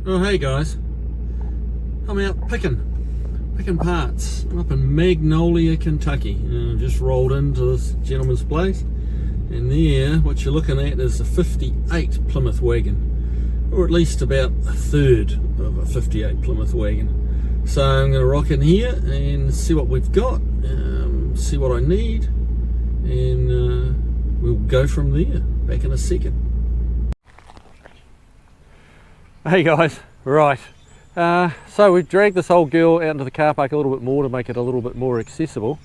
Oh hey guys, I'm out picking parts. I'm up in Magnolia, Kentucky. Just rolled into this gentleman's place, and there what you're looking at is a 58 Plymouth wagon, or at least about a third of a 58 Plymouth wagon. So I'm going to rock in here and see what we've got, see what I need, and we'll go from there. Back in a second. Hey guys, right, so we've dragged this old girl out into the car park a little bit more to make it a little bit more accessible.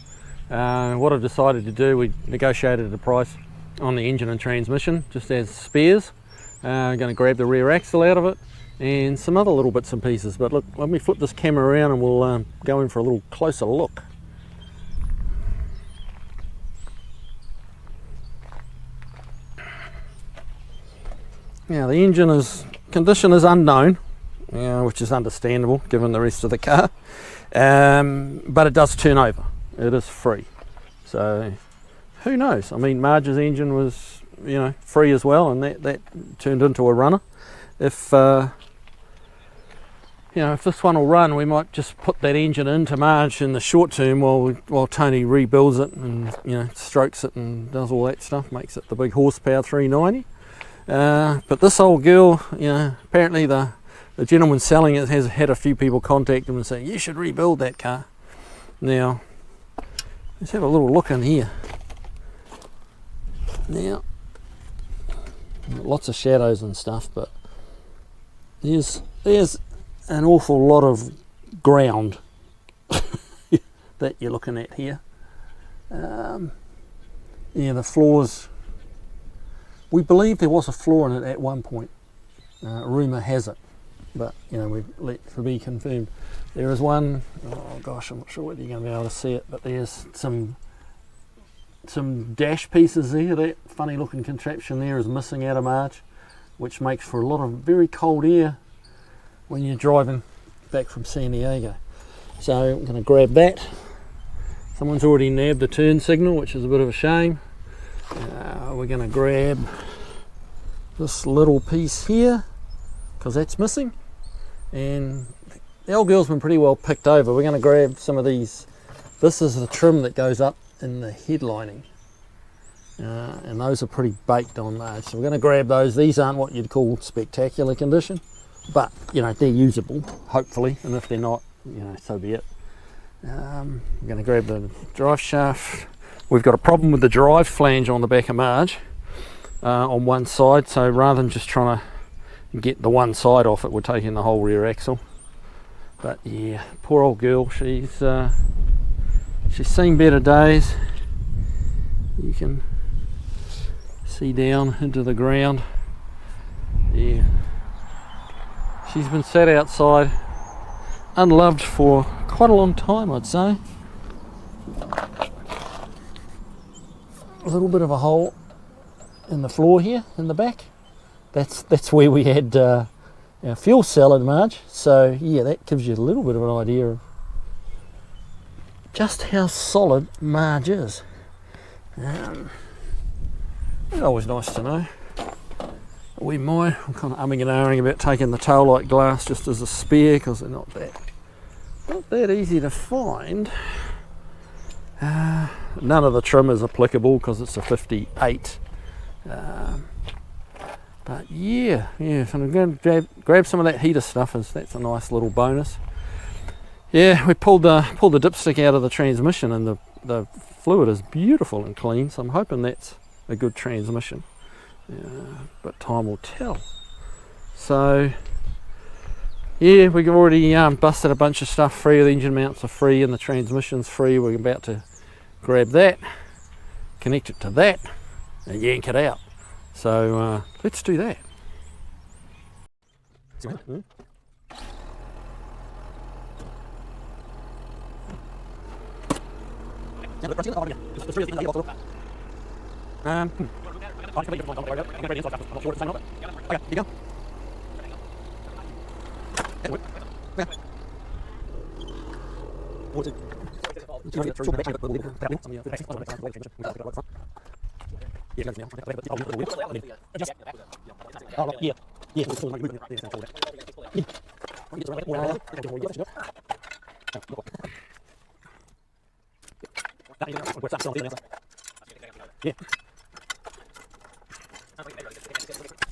What I've decided to do, we negotiated a price on the engine and transmission just as spares. I'm going to grab the rear axle out of it and some other little bits and pieces, but look, let me flip this camera around and we'll go in for a little closer look. Now the engine condition is unknown, which is understandable given the rest of the car, but it does turn over. It is free, so who knows? I mean, Marge's engine was, free as well, and that turned into a runner. If if this one will run, we might just put that engine into Marge in the short term while Tony rebuilds it and strokes it and does all that stuff, makes it the big horsepower 390. But this old girl, apparently the gentleman selling it has had a few people contact him and say, you should rebuild that car. Now, let's have a little look in here. Now, lots of shadows and stuff, but there's an awful lot of ground that you're looking at here. The floors. We believe there was a floor in it at one point. Rumour has it, but we've let to be confirmed. There is one, oh gosh, I'm not sure whether you're going to be able to see it, but there's some dash pieces there. That funny looking contraption there is missing out of Marge, which makes for a lot of very cold air when you're driving back from San Diego. So I'm going to grab that. Someone's already nabbed the turn signal, which is a bit of a shame. We're going to grab this little piece here because that's missing, and the old girl's been pretty well picked over. We're going to grab some of these. This is the trim that goes up in the headlining, and those are pretty baked on Marge, so we're going to grab those. These aren't what you'd call spectacular condition, but they're usable, hopefully, and if they're not, so be it. I'm going to grab the drive shaft. We've got a problem with the drive flange on the back of Marge on one side, so rather than just trying to get the one side off it, we're taking the whole rear axle. But yeah, poor old girl, she's seen better days. You can see down into the ground. Yeah, she's been sat outside unloved for quite a long time, I'd say. A little bit of a hole in the floor here in the back. That's where we had our fuel cell in Marge. So yeah, that gives you a little bit of an idea of just how solid Marge is. It's always nice to know. I'm kind of umming and ahhing about taking the tail light glass just as a spare because they're not that easy to find. None of the trim is applicable because it's a 58. But yeah, so I'm going to grab some of that heater stuff, as that's a nice little bonus. Yeah, we pulled the dipstick out of the transmission, and the fluid is beautiful and clean, so I'm hoping that's a good transmission. But time will tell. So yeah, we've already busted a bunch of stuff free. The engine mounts are free and the transmission's free. We're about to grab that, connect it to that, and yank it out. So let's do that. Yeah. Yeah.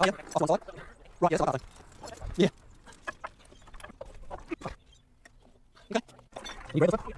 Oh, yeah. Off one side. Right, yes, I yeah. Okay. You ready for it?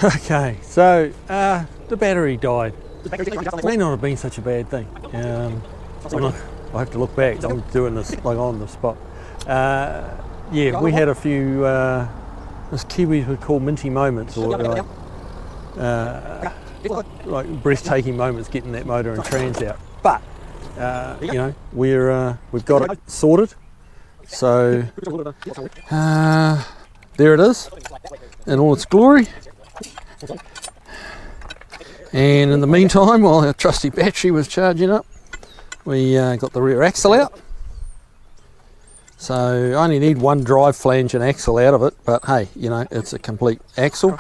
Okay, so the battery died. May not have been such a bad thing. I have to look back. I'm doing this like on the spot. Yeah, we had a few this Kiwis would call minty moments, or like breathtaking moments getting that motor and trans out. But you know, we've got it sorted. So there it is in all its glory. And in the meantime, while our trusty battery was charging up, we got the rear axle out. So I only need one drive flange and axle out of it, but hey, you know, it's a complete axle,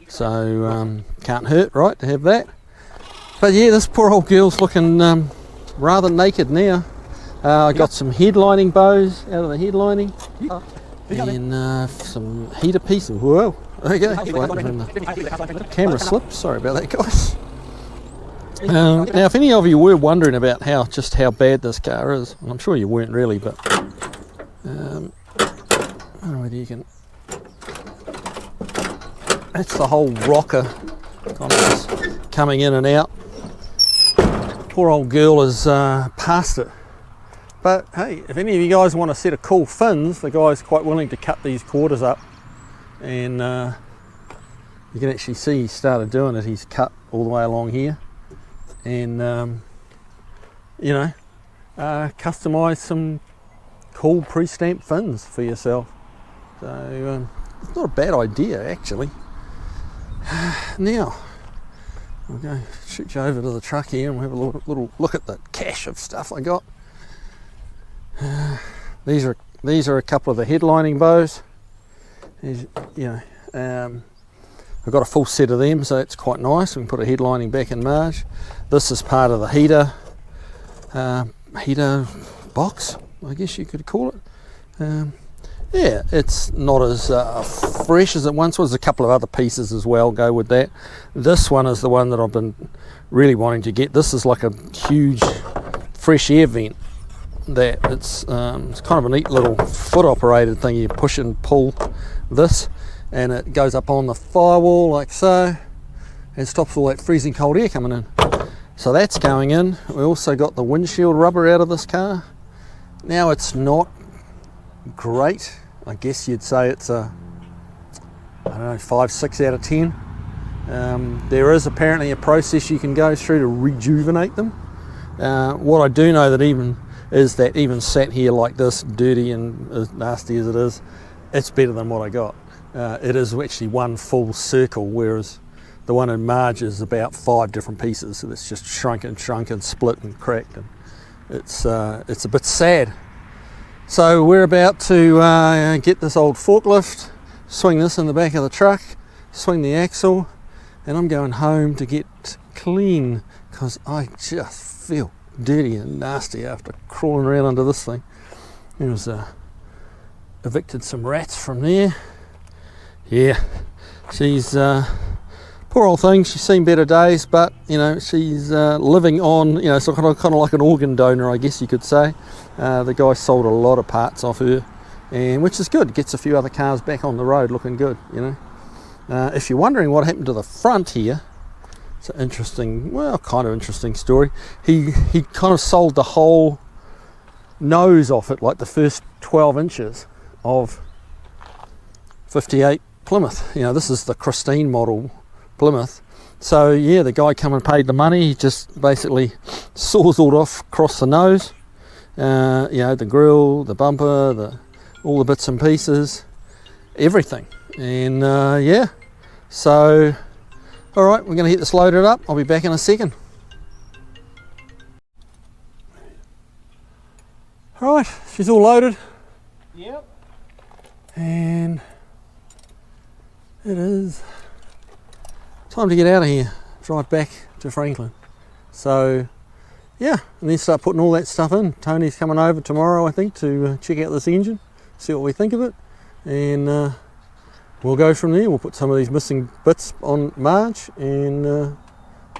so can't hurt, right, to have that. But yeah, this poor old girl's looking rather naked now. I got some headlining bows out of the headlining, and some heater pieces. Whoa, okay, the camera slipped, sorry about that, guys. Now if any of you were wondering about just how bad this car is, I'm sure you weren't really, but I don't know whether you can, that's the whole rocker kind of just coming in and out. Poor old girl is past it. But hey, if any of you guys want a set of cool fins, the guy's quite willing to cut these quarters up, and you can actually see he started doing it. He's cut all the way along here, and you know, customize some cool pre-stamped fins for yourself. So it's not a bad idea actually. Now I'll go shoot you over to the truck here and we'll have a little look at the cache of stuff I got. These are a couple of the headlining bows. You know, I've got a full set of them, so it's quite nice. We can put a headlining back in Marge. This is part of the heater box, I guess you could call it. Yeah, it's not as fresh as it once was. A couple of other pieces as well go with that. This one is the one that I've been really wanting to get. This is like a huge fresh air vent. That it's kind of a neat little foot operated thing. You push and pull this and it goes up on the firewall like so and stops all that freezing cold air coming in. So that's going in. We also got the windshield rubber out of this car. Now it's not great. I guess you'd say it's a, I don't know, 5, 6 out of 10. There is apparently a process you can go through to rejuvenate them. What I do know that even is that even sat here like this, dirty and as nasty as it is, it's better than what I got. It is actually one full circle, whereas the one in Marge is about 5 different pieces. So it's just shrunk and split and cracked, and it's a bit sad. So we're about to get this old forklift, swing this in the back of the truck, swing the axle, and I'm going home to get clean because I just feel dirty and nasty after crawling around under this thing. It was evicted some rats from there. Yeah, she's poor old thing. She's seen better days, but you know, she's living on, you know, so kind of like an organ donor, I guess you could say. The guy sold a lot of parts off her, and which is good. Gets a few other cars back on the road looking good, you know. If you're wondering what happened to the front here, it's an interesting, well, kind of interesting story. He kind of sold the whole nose off it, like the first 12 inches of 58 Plymouth. You know, this is the Christine model Plymouth. So yeah, the guy come and paid the money. He just basically sawzalled off across the nose. You know, the grille, the bumper, all the bits and pieces, everything. And yeah, so all right, we're going to get this loaded up. I'll be back in a second. All right, she's all loaded. Yep. And it is time to get out of here, drive back to Franklin. So yeah, and then start putting all that stuff in. Tony's coming over tomorrow, I think, to check out this engine, see what we think of it, and we'll go from there. We'll put some of these missing bits on Marge and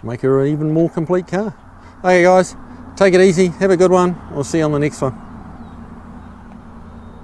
make her an even more complete car. Okay guys, take it easy, have a good one. We'll see you on the next one.